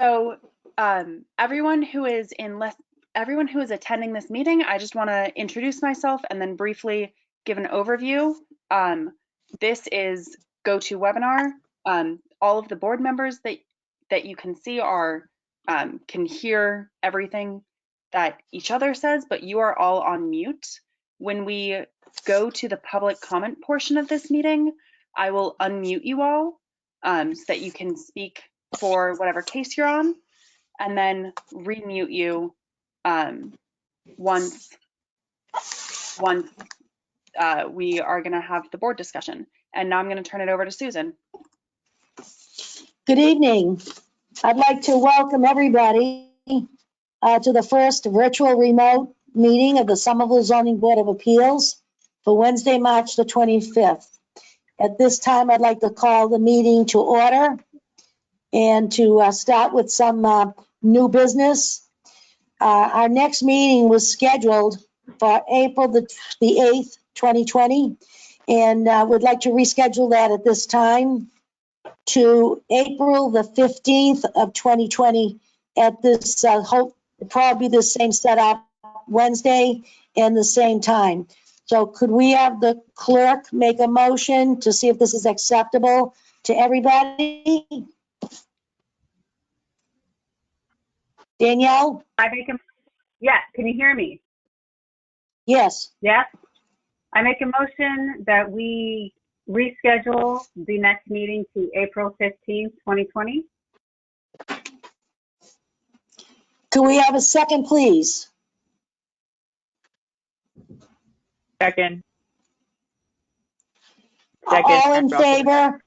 So everyone who is attending this meeting, I just want to introduce myself and then briefly give an overview. This is GoToWebinar. All of the board members that you can see can hear everything that each other says, but you are all on mute. When we go to the public comment portion of this meeting, I will unmute you all so that you can speak for whatever case you're on, and then remute you once we are going to have the board discussion. And now I'm going to turn it over to Susan. Good evening. I'd like to welcome everybody to the first virtual remote meeting of the Somerville Zoning Board of Appeals for Wednesday, March the 25th. At this time, I'd like to call the meeting to order and to start with some new business. Our next meeting was scheduled for April the 8th, 2020, and would like to reschedule that at this time to April the 15th of 2020 at this, probably the same setup, Wednesday and the same time. So could we have the clerk make a motion to see if this is acceptable to everybody? Danielle? Yes, can you hear me? Yes. Yes. I make a motion that we reschedule the next meeting to April 15th, 2020. Could we have a second, please? Second. All in favor?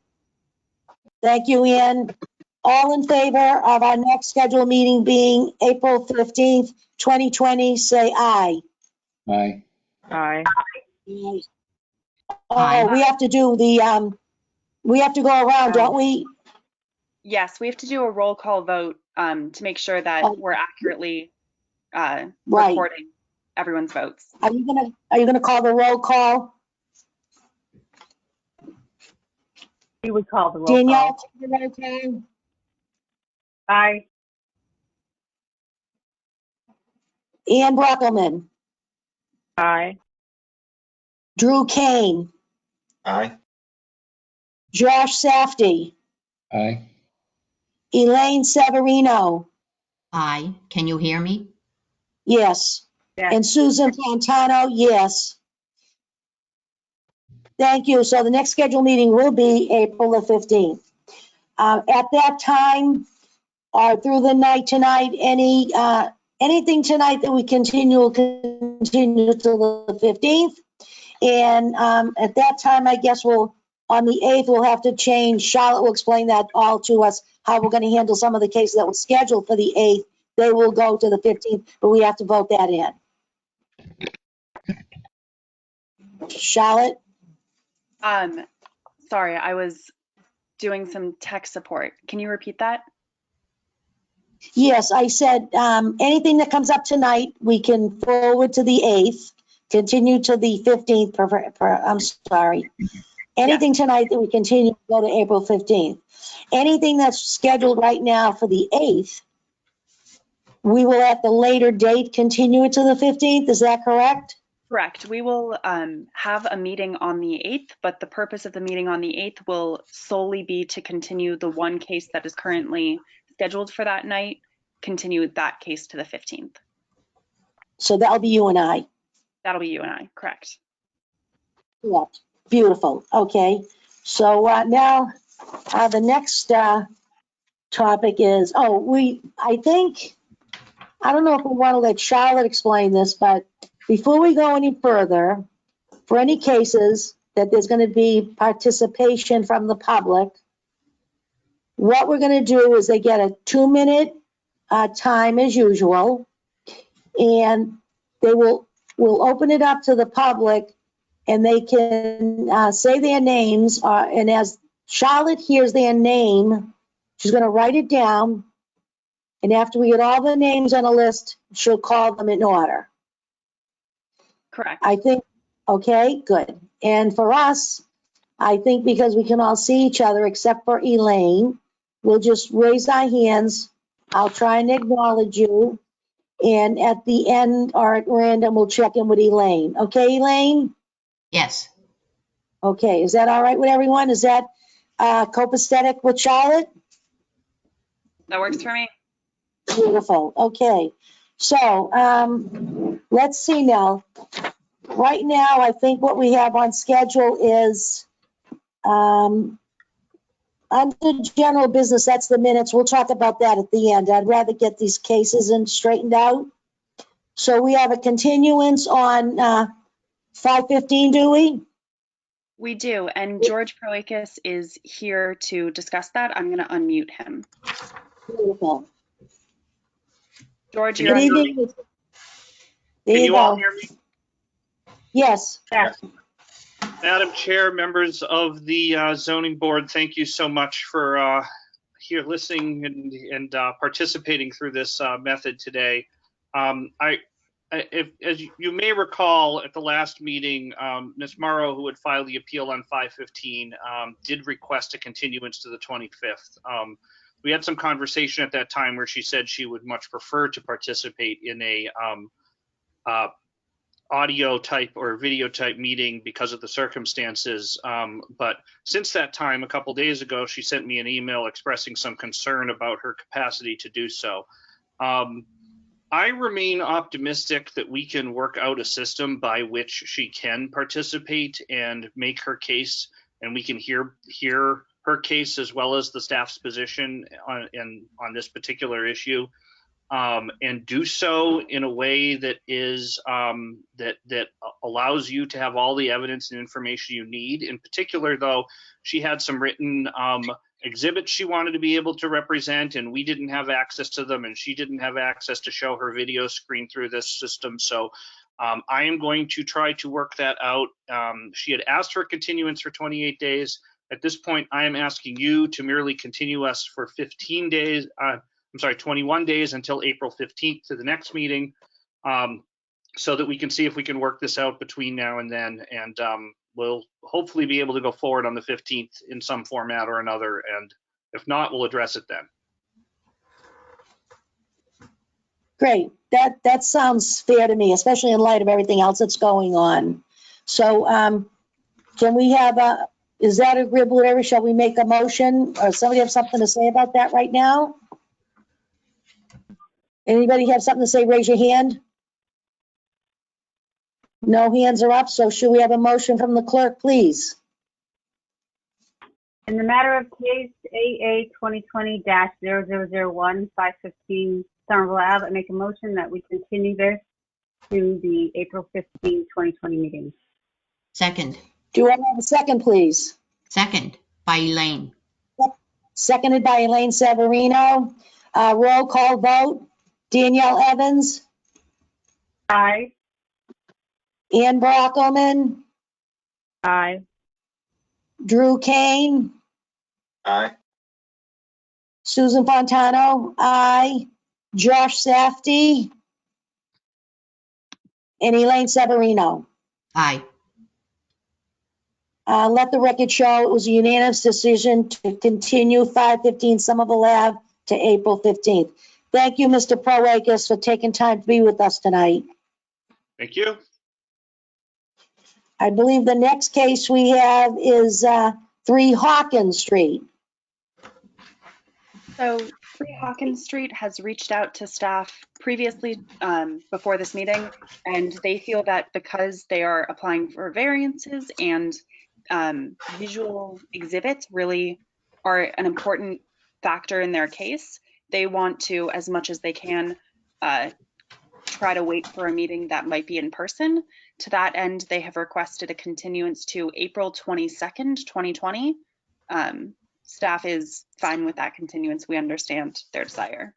Thank you, Ian. All in favor of our next scheduled meeting being April 15th, 2020, say aye. Aye. Aye. Oh, we have to do the, we have to go around, don't we? Yes, we have to do a roll call vote to make sure that we're accurately Right. recording everyone's votes. Are you gonna call the roll call? You would call the roll Danielle, call. take the roll call. Aye. Ian Brockelman, Aye. Drew Kane, Aye. Josh Safdie, Aye. Elaine Severino, Aye. Can you hear me? yes. Yes. And Susan Fontano, yes. Thank you. So the next scheduled meeting will be April the 15th. At that time, or through the night tonight, anything tonight that we continue till the 15th. And at that time, I guess on the 8th, we'll have to change. Charlotte will explain that all to us, how we're going to handle some of the cases that were scheduled for the 8th. They will go to the 15th, but we have to vote that in. Charlotte? Sorry, I was doing some tech support. Can you repeat that? Yes, I said anything that comes up tonight, we can forward to the 8th, continue to the 15th. I'm sorry. Anything tonight that we continue to go to April 15th. Anything that's scheduled right now for the 8th, we will at the later date continue it to the 15th. Is that correct? Correct. We will have a meeting on the 8th, but the purpose of the meeting on the 8th will solely be to continue the one case that is currently scheduled for that night, continue that case to the 15th. So that'll be you and I. That'll be you and I, correct. Yeah, beautiful. Okay. So now the next topic is, I don't know if we want to let Charlotte explain this, but before we go any further, for any cases that there's going to be participation from the public, what we're going to do is they get a 2-minute time as usual, and we'll open it up to the public, and they can say their names, and as Charlotte hears their name, she's going to write it down, and after we get all the names on a list, she'll call them in order. Correct. I think, okay, good. And for us, I think because we can all see each other except for Elaine, we'll just raise our hands I'll try and acknowledge you. And at the end, or at random, we'll check in with Elaine. Okay, Elaine? Yes. Okay, is that all right with everyone? Is that copacetic with Charlotte? That works for me. Beautiful, okay. So, let's see now. Right now, I think what we have on schedule is, under general business, that's the minutes. We'll talk about that at the end. I'd rather get these cases in straightened out. So we have a continuance on 5:15, do we? We do, and George Proakis is here to discuss that. I'm going to unmute him. Beautiful. George, Good you're on. evening. There Can you you all go. hear me? Yes, Yes. Madam Chair, members of the zoning board, thank you so much for here listening and participating through this method today. As you may recall, at the last meeting, Ms. Morrow, who had filed the appeal on 5:15, did request a continuance to the 25th. We had some conversation at that time where she said she would much prefer to participate in a audio type or video type meeting because of the circumstances. But since that time, a couple days ago, she sent me an email expressing some concern about her capacity to do so. I remain optimistic that we can work out a system by which she can participate and make her case, and we can hear her case as well as the staff's position on this particular issue. And do so in a way that is that allows you to have all the evidence and information you need. In particular, though, she had some written exhibits she wanted to be able to represent, and we didn't have access to them, and she didn't have access to show her video screen through this system. So I am going to try to work that out. She had asked for a continuance for 28 days. At this point, I am asking you to merely continue us for 15 days. 21 days until April 15th to the next meeting, so that we can see if we can work this out between now and then. And we'll hopefully be able to go forward on the 15th in some format or another. And if not, we'll address it then. great. That sounds fair to me, especially in light of everything else that's going on. So can we have is that agreeable with everyone? Shall we make a motion? Or somebody have something to say about that right now? Anybody have something to say? Raise your hand. No hands are up, so should we have a motion from the clerk, please? In the matter of case AA 2020-0001, 515 Somerville Ave, I make a motion that we continue this to the April 15, 2020 meeting. Second. Do I have a second, please? Second by Elaine. Seconded by Elaine Severino. Roll call vote. Danielle Evans, Aye. Ann Brockelman, Aye. Drew Kane, Aye. Susan Fontano, aye. Josh Safdie, and Elaine Severino. Aye. Let the record show it was a unanimous decision to continue 515 Somerville Ave to April 15th. Thank you, Mr. Proakis, for taking time to be with us tonight. Thank you. I believe the next case we have is 3 Hawkins Street. So 3 Hawkins Street has reached out to staff previously before this meeting, and they feel that because they are applying for variances and visual exhibits really are an important factor in their case, they want to, as much as they can, try to wait for a meeting that might be in person. To that end, they have requested a continuance to April 22nd, 2020. Staff is fine with that continuance. We understand their desire.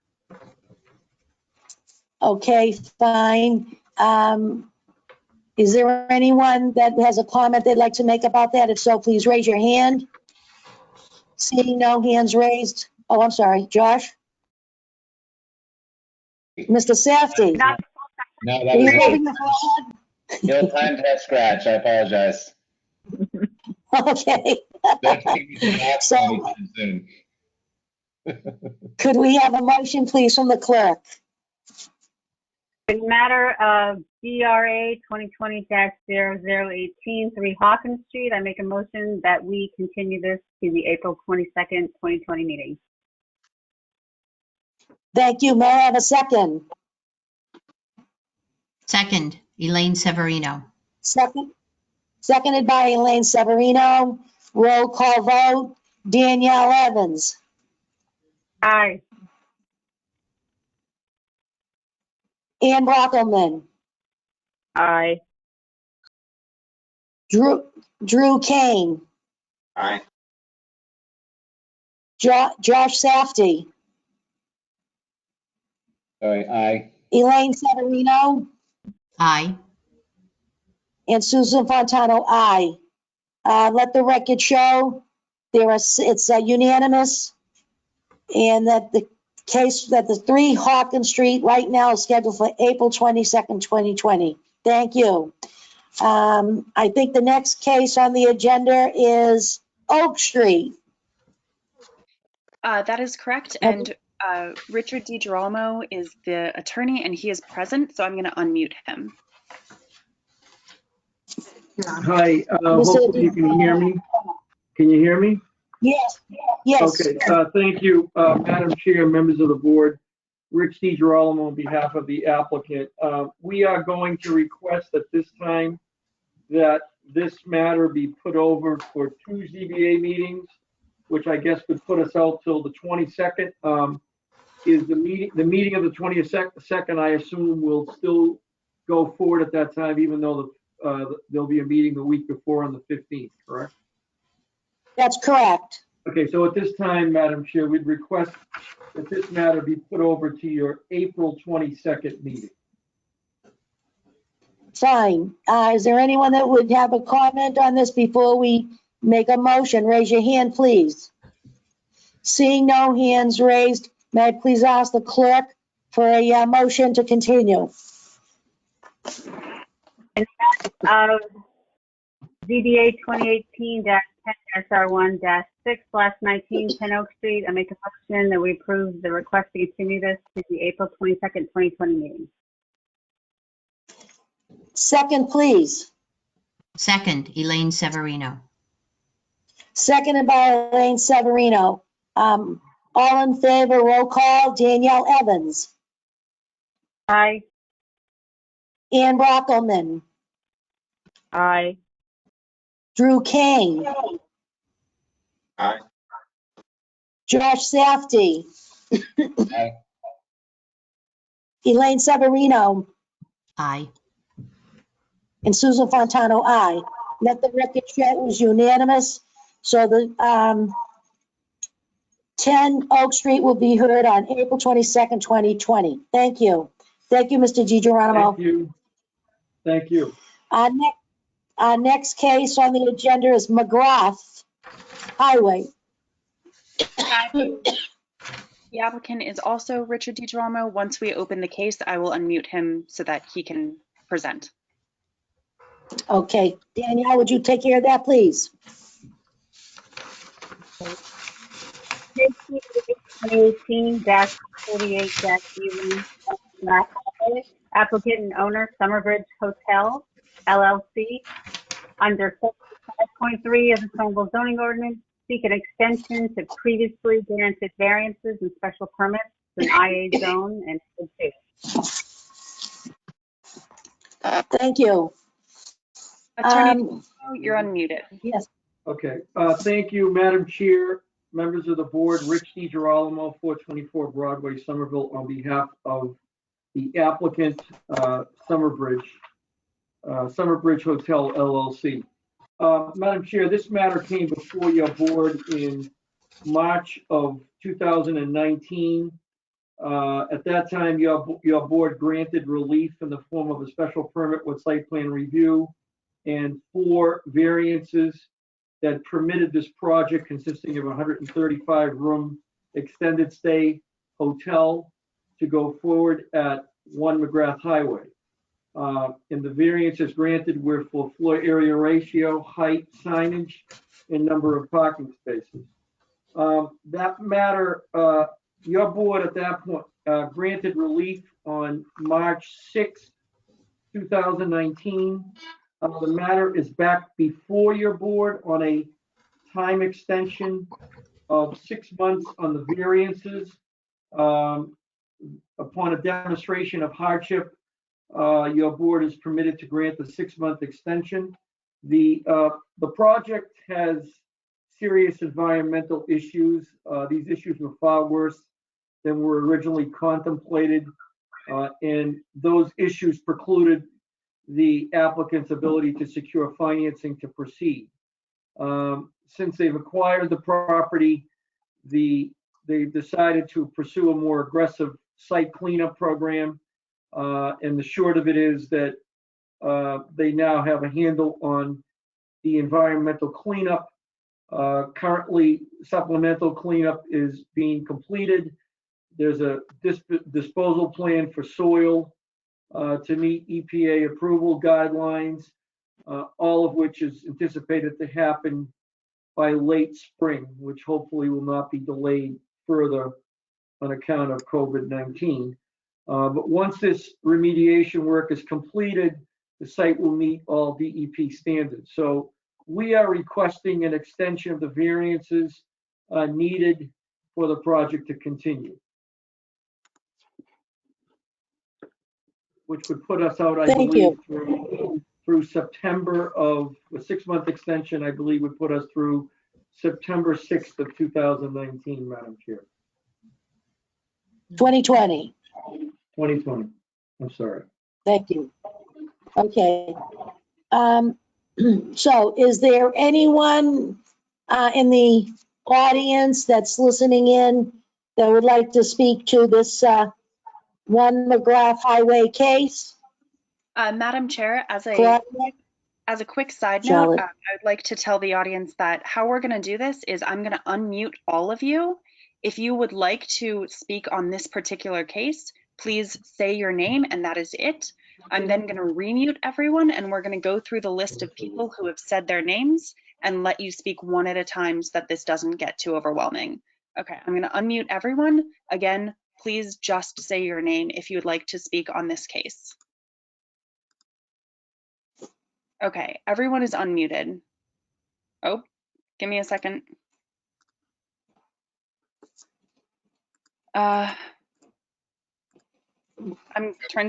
Okay, fine. Is there anyone that has a comment they'd like to make about that? If so, please raise your hand. Seeing no hands raised. Oh, I'm sorry, Josh? Mr. Safdie? Not No, Are that you was rubbing the forehead? the old-time head scratch. I apologize. Okay. Don't take me to the next So- one anytime soon. Could we have a motion, please, from the clerk? In matter of DRA 2020-0018, 3 Hawkins Street, I make a motion that we continue this to the April 22nd, 2020 meeting. Thank you. May I have a second? Second, Elaine Severino. Seconded by Elaine Severino. Roll call vote. Danielle Evans. Aye. Ann Brockelman. Aye. Drew Kane. Aye. Josh Safdie. Sorry, aye. Elaine Severino. Aye. And Susan Fontano, aye. Let the record show it's unanimous, and that the case that the 3 Hawkins Street right now is scheduled for April 22nd, 2020. Thank you. I think the next case on the agenda is Oak Street. That is correct. And Richard DiGirolamo is the attorney and he is present, so I'm going to unmute him. Hi, hopefully you can hear me. Can you hear me? Yes. Okay, thank you, Madam Chair, members of the board. Rich DiGirolamo on behalf of the applicant. We are going to request at this time that this matter be put over for 2 ZBA meetings, which I guess would put us out till the 22nd. Is the meeting of the 22nd, I assume, will still go forward at that time, even though there'll be a meeting the week before on the 15th, correct? That's correct. Okay, so at this time, Madam Chair, we'd request that this matter be put over to your April 22nd meeting. Fine. Is there anyone that would have a comment on this before we make a motion? Raise your hand, please. Seeing no hands raised, may I please ask the clerk for a motion to continue? ZBA 2018-10-R1-6/19 10 Oak Street. I make a motion that we approve the request to continue this to the April 22nd, 2020 meeting. Second, please. Second, Elaine Severino. Seconded by Elaine Severino. All in favor, roll call. Danielle Evans. Aye. Ann Brockelman. Aye. Drew Kane. Aye. Josh Safdie. Aye. Elaine Severino. Aye. And Susan Fontano, aye. Let the record show it was unanimous. So the 10 Oak Street will be heard on April 22nd, 2020. Thank you. Thank you, Mr. DiGirolamo. Thank you. Thank you. Our next case on the agenda is McGrath Highway. The applicant is also Richard DiGirolamo. Once we open the case, I will unmute him so that he can present. Okay, Danielle, would you take care of that, please? 2018-48-E applicant and owner Summerbridge Hotel LLC under section 5.3 of the Somerville zoning ordinance seek an extension to previously granted variances and special permits in IA zone and code 2. Thank you. Attorney, you're unmuted. Yes. Okay, thank you, Madam Chair, members of the board. Rich DiGirolamo, 424 Broadway, Somerville, on behalf of the applicant, Summerbridge Hotel LLC. Madam Chair, this matter came before your board in March of 2019. At that time, your board granted relief in the form of a special permit with site plan review and 4 variances that permitted this project, consisting of a 135-room extended stay hotel, to go forward at 1 McGrath Highway. And the variances granted were for floor area ratio, height, signage, and number of parking spaces. That matter, your board at that point granted relief on March 6th, 2019. The matter is back before your board on a time extension of 6 months on the variances. Upon a demonstration of hardship, your board is permitted to grant the 6-month extension. The project has serious environmental issues. These issues were far worse than were originally contemplated, and those issues precluded the applicant's ability to secure financing to proceed. Since they've acquired the property, they've decided to pursue a more aggressive site cleanup program. And the short of it is that they now have a handle on the environmental cleanup. Currently, supplemental cleanup is being completed. There's a disposal plan for soil to meet EPA approval guidelines, all of which is anticipated to happen by late spring, which hopefully will not be delayed further on account of COVID-19. But once this remediation work is completed, the site will meet all DEP standards. So we are requesting an extension of the variances needed for the project to continue, which would put us out, I Thank believe, you. through September of the 6-month extension, I believe would put us through September 6th of 2019, Madam Chair. 2020. 2020. I'm sorry. Thank you. Okay. So is there anyone in the audience that's listening in that would like to speak to this One McGrath Highway case? Madam Chair, as Correct? a quick side note, Charlotte. I would like to tell the audience that how we're going to do this is I'm going to unmute all of you. If you would like to speak on this particular case, please say your name and that is it. I'm then going to remute everyone and we're going to go through the list of people who have said their names and let you speak one at a time so that this doesn't get too overwhelming. Okay, I'm going to unmute everyone. Again, please just say your name if you would like to speak on this case. Okay, everyone is unmuted. Oh, give me a second. Turns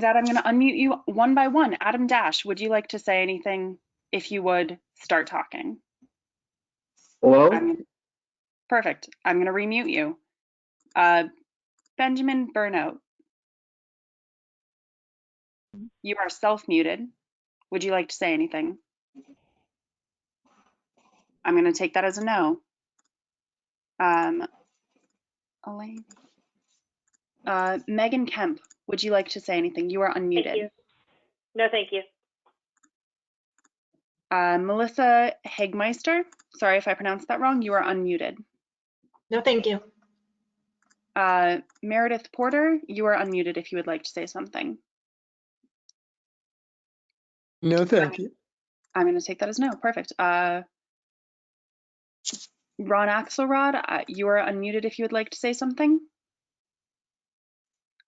out I'm going to unmute you one by one. Adam Dash, would you like to say anything? If you would, start talking. Hello? Perfect. I'm going to remute you. Benjamin Burnout, you are self-muted. Would you like to say anything? I'm going to take that as a no. Elaine. Megan Kemp, would you like to say anything? You are unmuted. Thank you. No, thank you. Melissa Hegmeister, sorry if I pronounced that wrong, you are unmuted. No, thank you. Meredith Porter, you are unmuted if you would like to say something. No, thank you. I'm going to take that as no. Perfect. Ron Axelrod, you are unmuted if you would like to say something.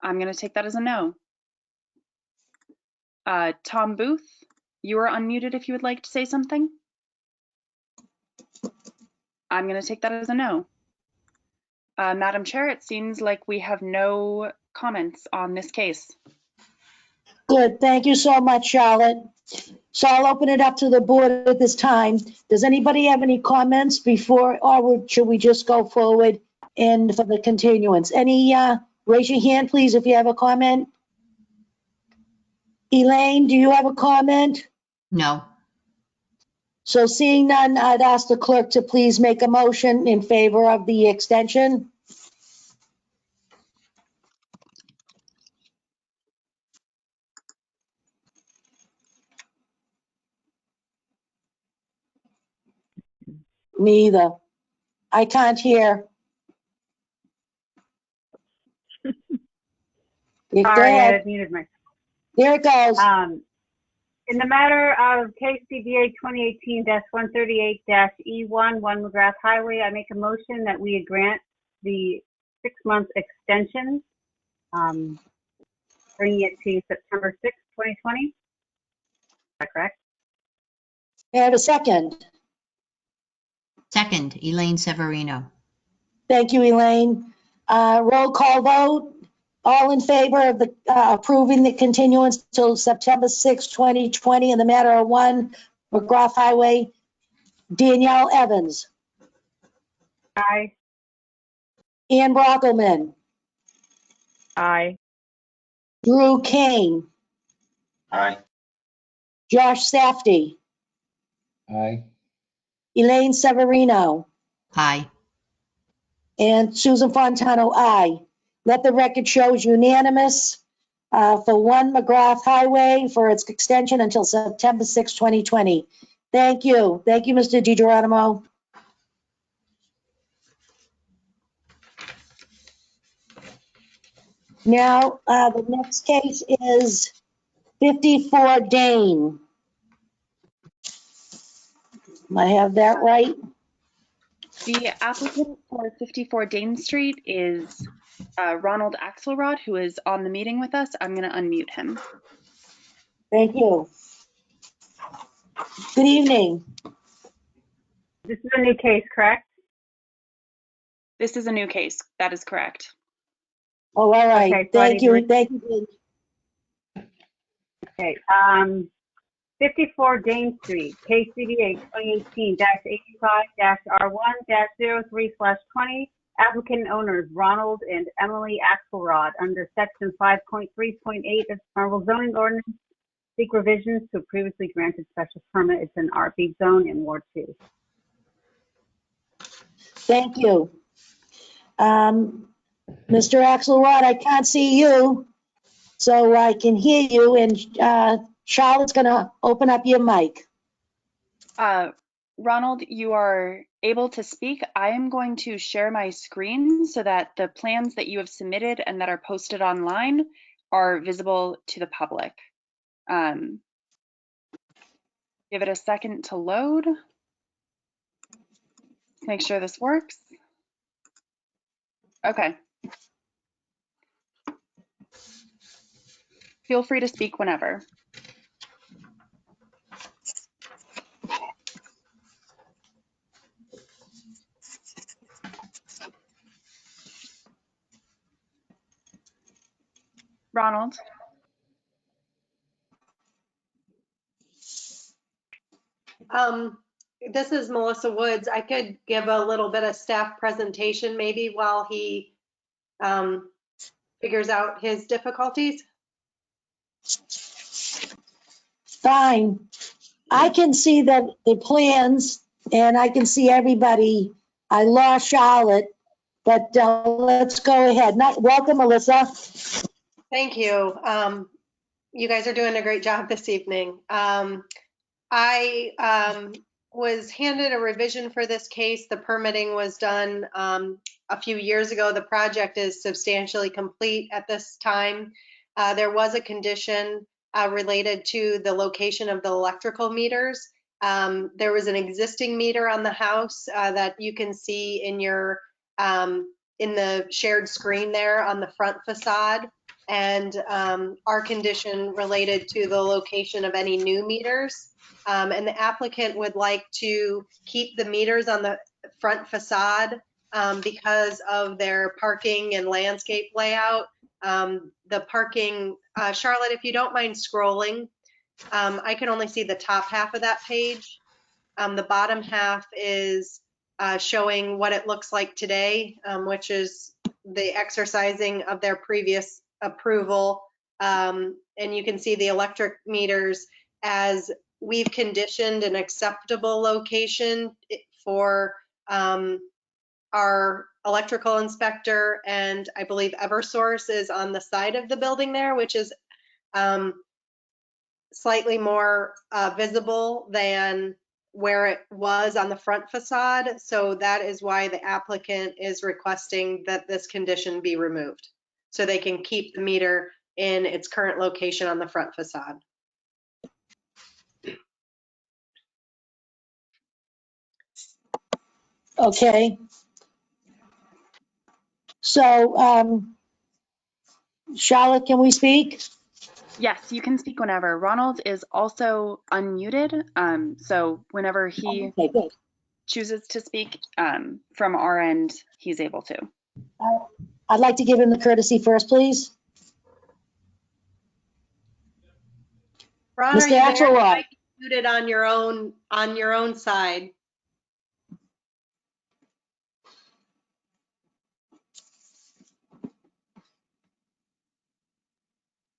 I'm going to take that as a no. Tom Booth, you are unmuted if you would like to say something. I'm going to take that as a no. Madam Chair, it seems like we have no comments on this case. Good, thank you so much, Charlotte. So I'll open it up to the board at this time. Does anybody have any comments before, or should we just go forward and for the continuance? Any, raise your hand, please, if you have a comment. Elaine, do you have a comment? No. So seeing none, I'd ask the clerk to please make a motion in favor of the extension. Me either. I can't hear. Go Sorry, I ahead. had muted myself. There it goes. In the matter of KCBA 2018-138-E1, 1 McGrath Highway, I make a motion that we grant the 6-month extension, bringing it to September 6th, 2020. Is that correct? May I have a second? Second, Elaine Severino. Thank you, Elaine. Roll call vote. All in favor of the approving the continuance till September 6, 2020 in the matter of 1 McGrath Highway. Danielle Evans, Aye. Ann Brockelman, Aye. Drew Kane, Aye. Josh Safdie, Aye. Elaine Severino, Aye. and Susan Fontano, aye. Let the record show is unanimous for 1 McGrath Highway for its extension until September 6, 2020. Thank you. Thank you, Mr. DiGeronimo. Now, the next case is 54 Dane. Am I have that right? The applicant for 54 Dane Street is Ronald Axelrod, who is on the meeting with us. I'm going to unmute him. Thank you. Good evening. This is a new case, correct? This is a new case. That is correct. Oh, all right. Okay, so I Thank need to you. Thank you. Okay. 54 Dane Street, KCBA 2018-85-R1-03/20. Applicant and owners Ronald and Emily Axelrod under section 5.3.8 of Somerville zoning ordinance. Seek revisions to a previously granted special permit. It's an RB zone in Ward 2. Thank you. Mr. Axelrod, I can't see you, so I can hear you, and Charlotte's going to open up your mic. Ronald, you are able to speak. I am going to share my screen so that the plans that you have submitted and that are posted online are visible to the public. Give it a second to load. Make sure this works. Okay. Feel free to speak whenever. Ronald. This is Melissa Woods. I could give a little bit of staff presentation maybe while he figures out his difficulties. Fine. I can see the plans, and I can see everybody. I lost Charlotte, but let's go ahead. Welcome, Melissa. Thank you. You guys are doing a great job this evening. I was handed a revision for this case. The permitting was done a few years ago. The project is substantially complete at this time. There was a condition related to the location of the electrical meters. There was an existing meter on the house that you can see in your in the shared screen there on the front facade. And our condition related to the location of any new meters. And the applicant would like to keep the meters on the front facade because of their parking and landscape layout. The parking, Charlotte, if you don't mind scrolling, I can only see the top half of that page. The bottom half is showing what it looks like today, which is the exercising of their previous approval. And you can see the electric meters as we've conditioned an acceptable location for our electrical inspector, and I believe Eversource is on the side of the building there, which is slightly more visible than where it was on the front facade. So that is why the applicant is requesting that this condition be removed, so they can keep the meter in its current location on the front facade. Okay. So, Charlotte, can we speak? Yes, you can speak whenever. Ronald is also unmuted, so whenever he Okay, good. chooses to speak from our end, he's able to. I'd like to give him the courtesy first, please. Ron, are Mr. you there? You Axelrod. might be muted on your own side.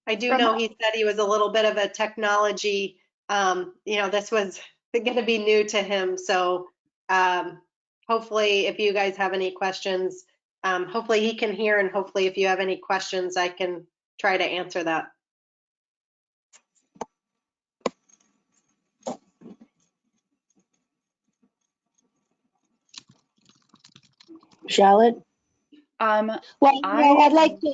I do know he said he was a little bit of a technology, this was going to be new to him. So hopefully if you guys have any questions, hopefully he can hear, and hopefully if you have any questions, I can try to answer that. Charlotte? Well, I'd like to,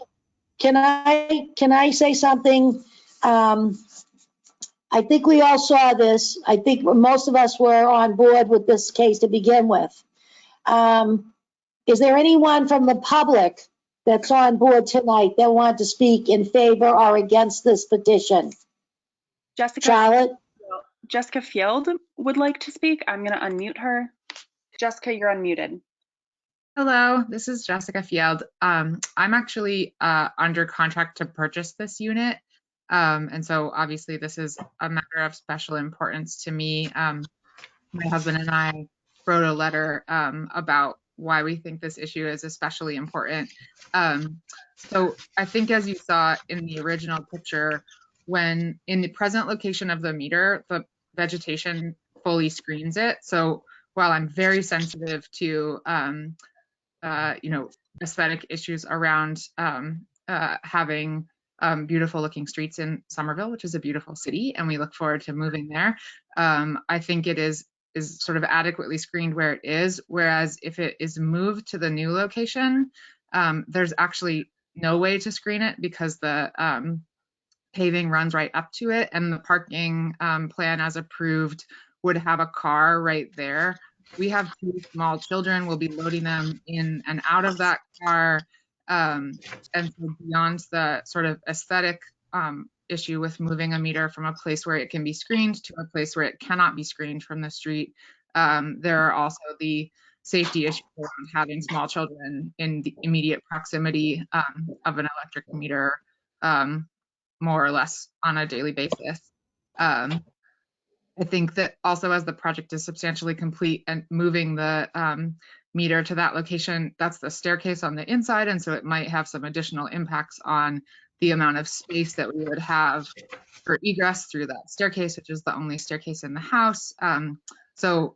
can I say something? I think we all saw this. I think most of us were on board with this case to begin with. Is there anyone from the public that's on board tonight that want to speak in favor or against this petition? Charlotte? Jessica Field would like to speak. I'm going to unmute her. Jessica, you're unmuted. Hello, this is Jessica Field. I'm actually under contract to purchase this unit. And so obviously this is a matter of special importance to me. My husband and I wrote a letter about why we think this issue is especially important. So I think, as you saw in the original picture, when in the present location of the meter, the vegetation fully screens it. So while I'm very sensitive to aesthetic issues around having beautiful looking streets in Somerville, which is a beautiful city, and we look forward to moving there. I think it is sort of adequately screened where it is, whereas if it is moved to the new location, there's actually no way to screen it because the paving runs right up to it, and the parking plan as approved would have a car right there. We have 2 small children. We'll be loading them in and out of that car. And so beyond the sort of aesthetic issue with moving a meter from a place where it can be screened to a place where it cannot be screened from the street, there are also the safety issues around having small children in the immediate proximity of an electric meter, more or less on a daily basis. I think that also, as the project is substantially complete and moving the meter to that location, that's the staircase on the inside, and so it might have some additional impacts on the amount of space that we would have for egress through that staircase, which is the only staircase in the house. So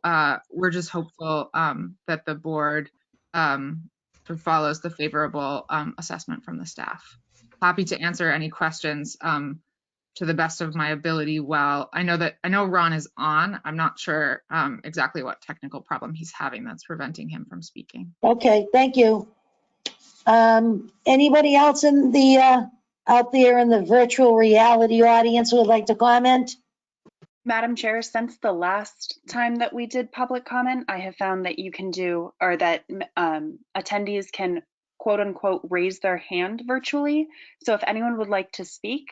we're just hopeful that the board follows the favorable assessment from the staff. Happy to answer any questions to the best of my ability. Well, I know Ron is on. I'm not sure exactly what technical problem he's having that's preventing him from speaking. Okay, thank you. Anybody else in the out there in the virtual reality audience who would like to comment? Madam Chair, since the last time that we did public comment, I have found that you can do, or that attendees can quote unquote raise their hand virtually. So if anyone would like to speak,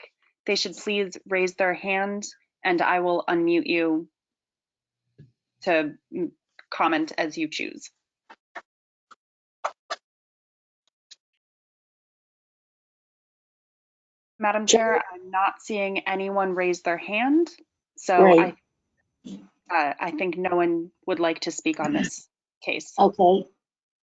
they should please raise their hand and I will unmute you to comment as you choose. Madam Chair, I'm not seeing anyone raise their hand, so I think no one would like to speak on this case. Okay.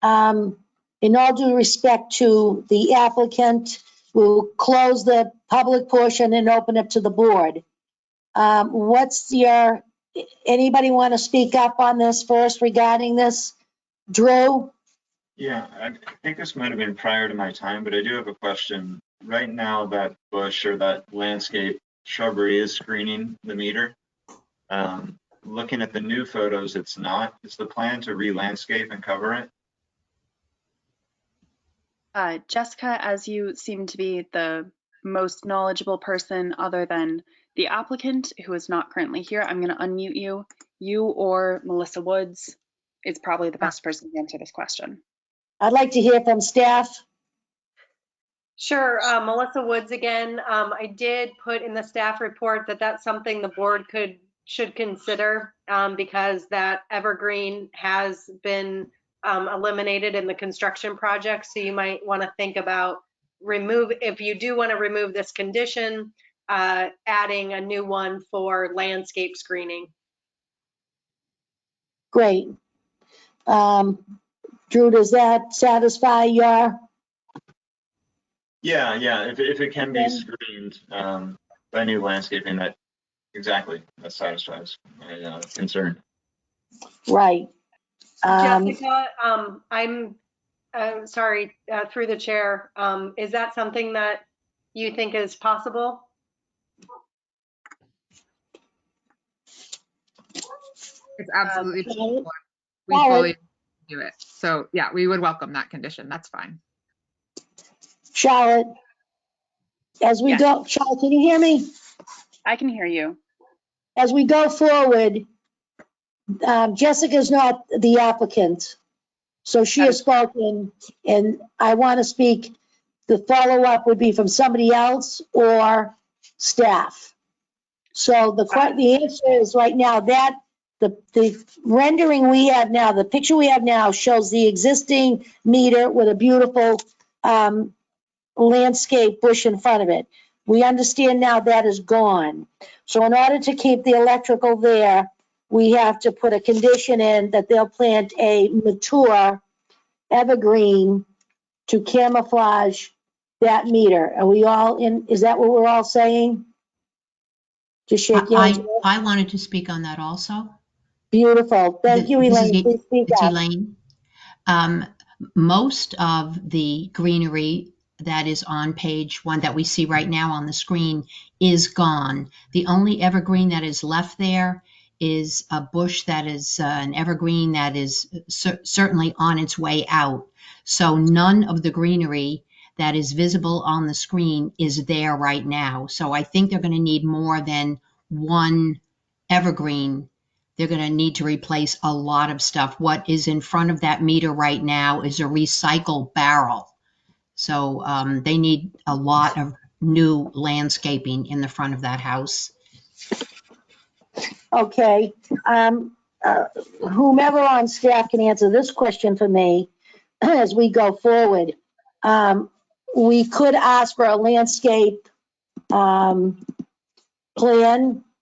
In all due respect to the applicant, we'll close the public portion and open it to the board. Anybody want to speak up on this first regarding this? Drew? Yeah, I think this might have been prior to my time, but I do have a question. Right now, that bush or that landscape shrubbery is screening the meter. Looking at the new photos, it's not. Is the plan to re-landscape and cover it? Jessica, as you seem to be the most knowledgeable person other than the applicant, who is not currently here, I'm going to unmute you. You or Melissa Woods, is probably the best person to answer this question. I'd like to hear from staff. Sure, Melissa Woods again. I did put in the staff report that that's something the board should consider because that evergreen has been eliminated in the construction project. So you might want to think about if you do want to remove this condition, adding a new one for landscape screening. Great. Drew, does that satisfy your? Yeah, if it can be screened by new landscaping, that satisfies my concern. Right. Jessica, I'm sorry, through the chair. Is that something that you think is possible? It's absolutely possible. We Charlotte. fully do it. So yeah, we would welcome that condition. That's fine. Charlotte, as we Yes. go, Charlotte, can you hear me? I can hear you. As we go forward, Jessica's not the applicant, so she has spoken, and I want to speak. The follow-up would be from somebody else or staff. So the answer is right now that the rendering we have now, the picture we have now shows the existing meter with a beautiful landscape bush in front of it. We understand now that is gone. So in order to keep the electrical there, we have to put a condition in that they'll plant a mature evergreen to camouflage that meter. Are we all in? Is that what we're all saying? Just shake your hands. I wanted to speak on that also. Beautiful. Thank you, This is Elaine. Please speak it's up. Elaine. Most of the greenery that is on page 1 that we see right now on the screen is gone. The only evergreen that is left there is a bush that is an evergreen that is certainly on its way out. So none of the greenery that is visible on the screen is there right now. So I think they're going to need more than one evergreen. They're going to need to replace a lot of stuff. What is in front of that meter right now is a recycle barrel. So they need a lot of new landscaping in the front of that house. Okay. Whomever on staff can answer this question for me as we go forward. We could ask for a landscape plan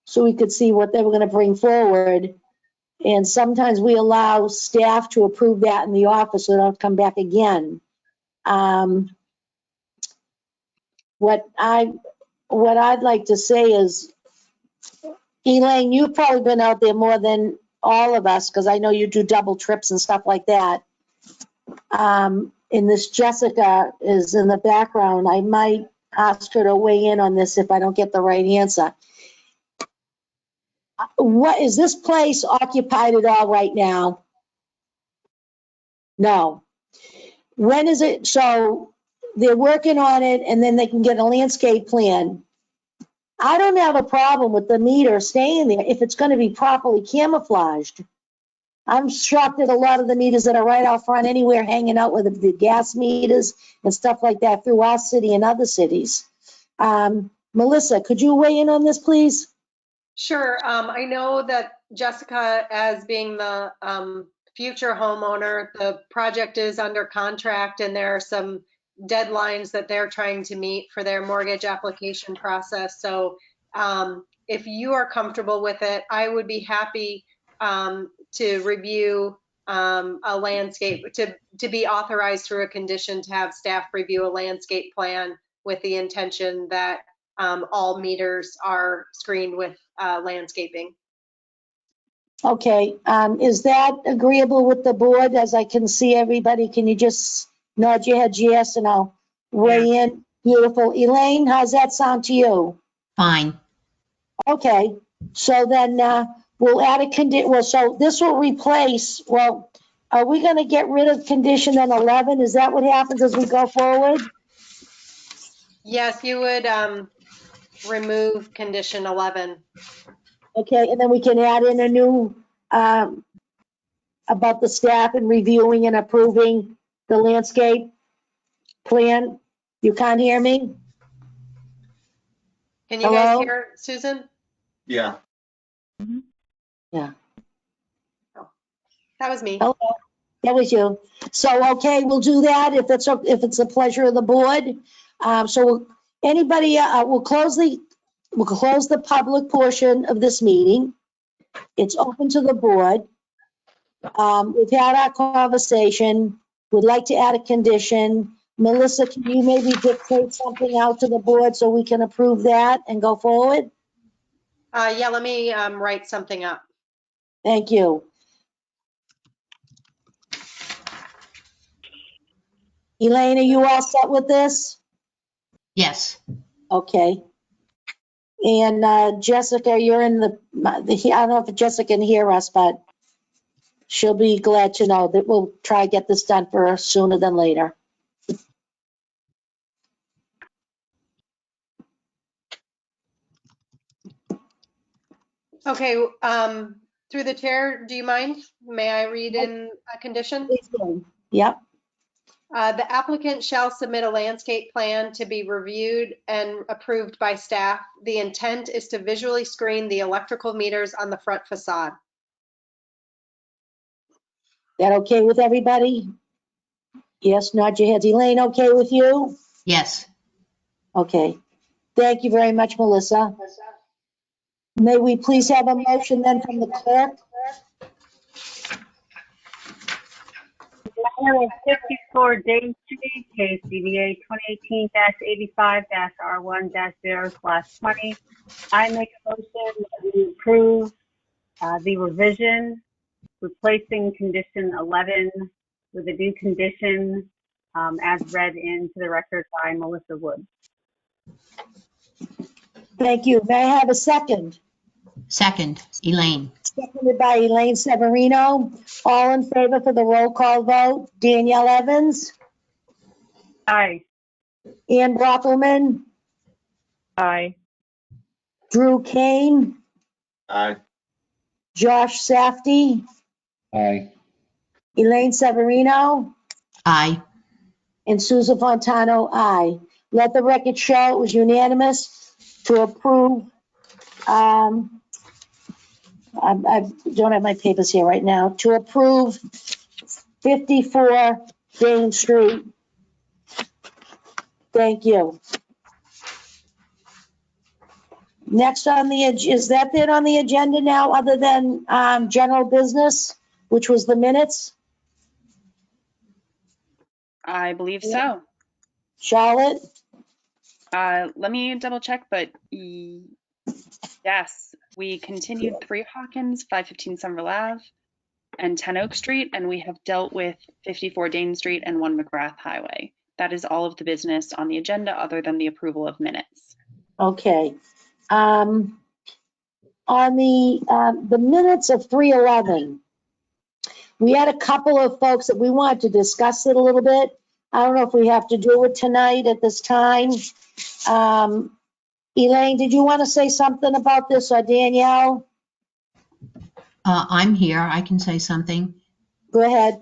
so we could see what they were going to bring forward. And sometimes we allow staff to approve that in the office so they don't come back again. What I'd like to say is, Elaine, you've probably been out there more than all of us because I know you do double trips and stuff like that. And this Jessica is in the background. I might ask her to weigh in on this if I don't get the right answer. What is this place occupied at all right now? No. When is it? So they're working on it and then they can get a landscape plan. I don't have a problem with the meter staying there if it's going to be properly camouflaged. I'm shocked at a lot of the meters that are right out front anywhere hanging out with the gas meters and stuff like that through our city and other cities. Melissa, could you weigh in on this, please? Sure. I know that Jessica, as being the future homeowner, the project is under contract and there are some deadlines that they're trying to meet for their mortgage application process. So if you are comfortable with it, I would be happy to review a landscape, to be authorized through a condition to have staff review a landscape plan with the intention that all meters are screened with landscaping. Okay, is that agreeable with the board? As I can see everybody, can you just nod your head yes and I'll weigh in? Beautiful. Elaine, how's that sound to you? Fine. Okay, so then we'll add a condition. Well, so this will replace, well, are we going to get rid of condition on 11? Is that what happens as we go forward? Yes, you would remove condition 11. Okay, and then we can add in a new about the staff and reviewing and approving the landscape plan. You can't hear me? Can you guys Hello? hear Susan? Yeah. That was me. Hello? That was you. So, okay, we'll do that if it's a pleasure of the board. So anybody, we'll close the public portion of this meeting. It's open to the board. We've had our conversation. Would like to add a condition. Melissa, can you maybe dictate something out to the board so we can approve that and go forward? Yeah, let me write something up. Thank you. Elaine, are you all set with this? Yes. Okay. And Jessica, you're in I don't know if Jessica can hear us, but she'll be glad to know that we'll try to get this done for her sooner than later. Okay, through the chair, do you mind? May I read in a condition? Please do. Yep. The applicant shall submit a landscape plan to be reviewed and approved by staff. The intent is to visually screen the electrical meters on the front facade. That okay with everybody? Yes, nod your heads. Elaine, okay with you? Yes. Okay. Thank you very much, Melissa. May we please have a motion then from the clerk? Matter of 54 Dane Street, case DBA 2018-85-R1-0/20. I make a motion that we approve the revision, replacing condition 11 with a new condition as read into the record by Melissa Wood. Thank you. May I have a second? Second, Elaine. Seconded by Elaine Severino. All in favor for the roll call vote? Danielle Evans, Aye. Ann Brockelman, Aye. Drew Kane, Aye. Josh Safdie, Aye. Elaine Severino, Aye. and Susan Fontano, aye. Let the record show it was unanimous to approve. I don't have my papers here right now. To approve 54 Dane Street. Thank you. Next on the, is that it on the agenda now, other than general business, which was the minutes? I believe so. Charlotte? Let me double check, but yes, we continued 3 Hawkins, 515 Somerville Ave, and 10 Oak Street, and we have dealt with 54 Dane Street and 1 McGrath Highway. That is all of the business on the agenda other than the approval of minutes. Okay. On the minutes of 311, we had a couple of folks that we wanted to discuss it a little bit. I don't know if we have to do it tonight at this time. Elaine, did you want to say something about this, or Danielle? I'm here. I can say something. Go ahead.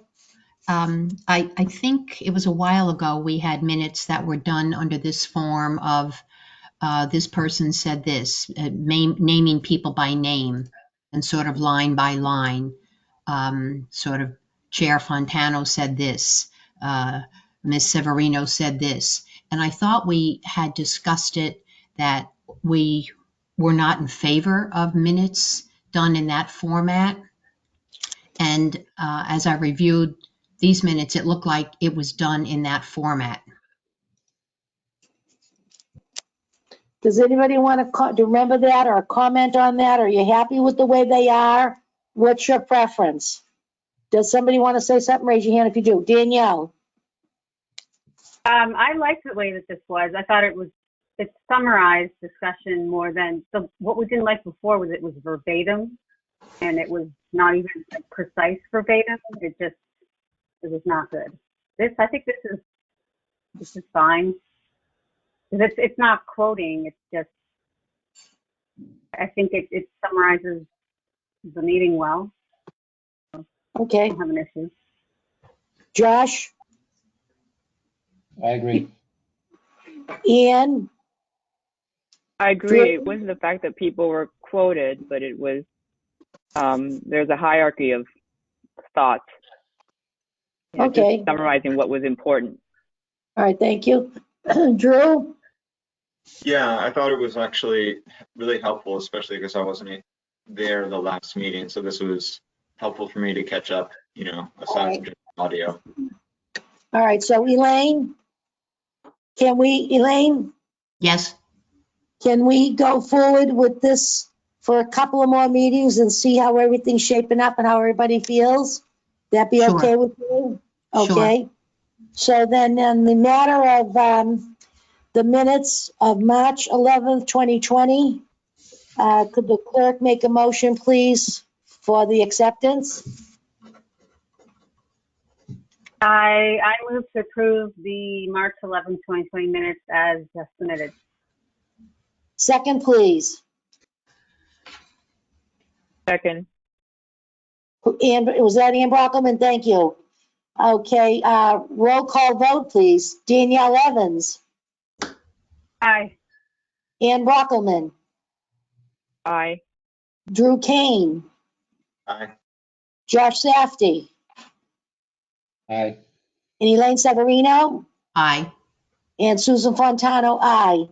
I think it was a while ago we had minutes that were done under this form of this person said this, naming people by name and sort of line by line. Sort of Chair Fontano said this, Ms. Severino said this. And I thought we had discussed it that we were not in favor of minutes done in that format. And as I reviewed these minutes, it looked like it was done in that format. Does anybody want to remember that or comment on that? Are you happy with the way they are? What's your preference? Does somebody want to say something? Raise your hand if you do. Danielle? I liked the way that this was. I thought it summarized discussion more than, what we didn't like before was it was verbatim, and it was not even like precise verbatim. It was not good. I think this is fine. It's not quoting, it's just, I think it summarizes the meeting well. Okay, I don't have an issue. Josh, I agree. Ian, I agree. It wasn't the fact that people were quoted, but it was, there's a hierarchy of thoughts. You know, Okay. Just summarizing what was important. all right, thank you. Drew, Yeah, I thought it was actually really helpful, especially because I wasn't there the last meeting. So this was helpful for me to catch up, you know, aside from just audio. all right, so Elaine, Elaine, Yes, can we go forward with this for a couple of more meetings and see how everything's shaping up and how everybody feels? That be Sure. okay with you? Sure. Okay. So then in the matter of the minutes of March 11th, 2020, could the clerk make a motion, please, for the acceptance? I move to approve the March 11, 2020 minutes as submitted. Second, please. Second, And was that Ann Brockelman? Thank you. Okay, roll call vote, please. Danielle Evans, Aye. Ann Brockelman, aye. Drew Kane, Aye. Josh Safdie, Aye. and Elaine Severino, aye. and Susan Fontano, aye.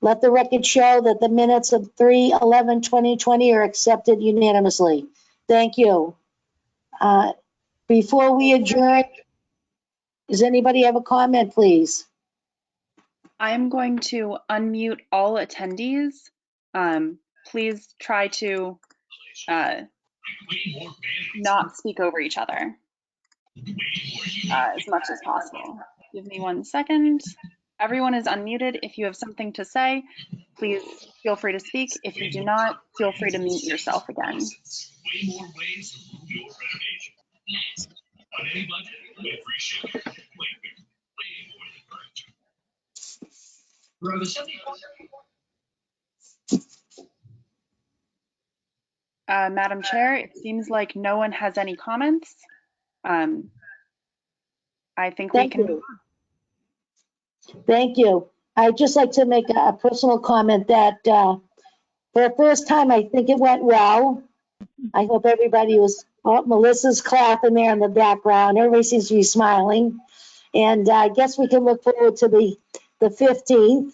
Let the record show that the minutes of 3/11/2020 are accepted unanimously. Thank you. Before we adjourn, does anybody have a comment, please? I'm going to unmute all attendees. Please try to not speak over each other as much as possible. Give me 1 second. Everyone is unmuted. If you have something to say, please feel free to speak. If you do not, feel free to mute yourself again. Madam Chair, it seems like no one has any comments. I think we Thank can you. move on. Thank you. I'd just like to make a personal comment that for the first time, I think it went well. I hope everybody was, oh, Melissa's clapping there in the background. Everybody seems to be smiling. And I guess we can look forward to the 15th.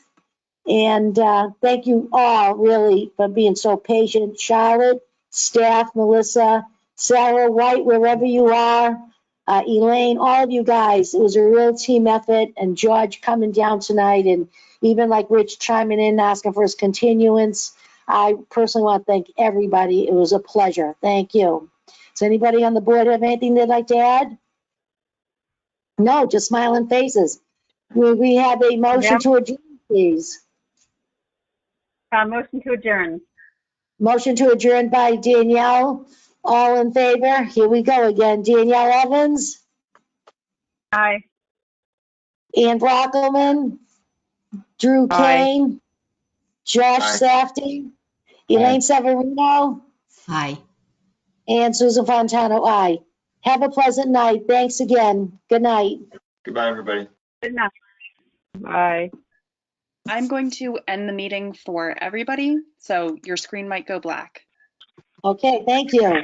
And thank you all really for being so patient. Charlotte, staff, Melissa, Sarah White, wherever you are, Elaine, all of you guys. It was a real team effort. And George coming down tonight, and even like Rich chiming in, asking for his continuance. I personally want to thank everybody. It was a pleasure. Thank you. Does anybody on the board have anything they'd like to add? No, just smiling faces. We have a motion Yep. to adjourn, please. Motion to adjourn. Motion to adjourn by Danielle. All in favor? Here we go again. Danielle Evans, Aye. Ann Brockelman, Drew Aye. Kane, Josh Aye. Safdie, Elaine Aye. Severino, Aye. and Susan Fontano. Aye. Have a pleasant night. Thanks again. Good night. Goodbye, everybody. Good enough. Aye. I'm going to end the meeting for everybody, so your screen might go black. Okay, thank you.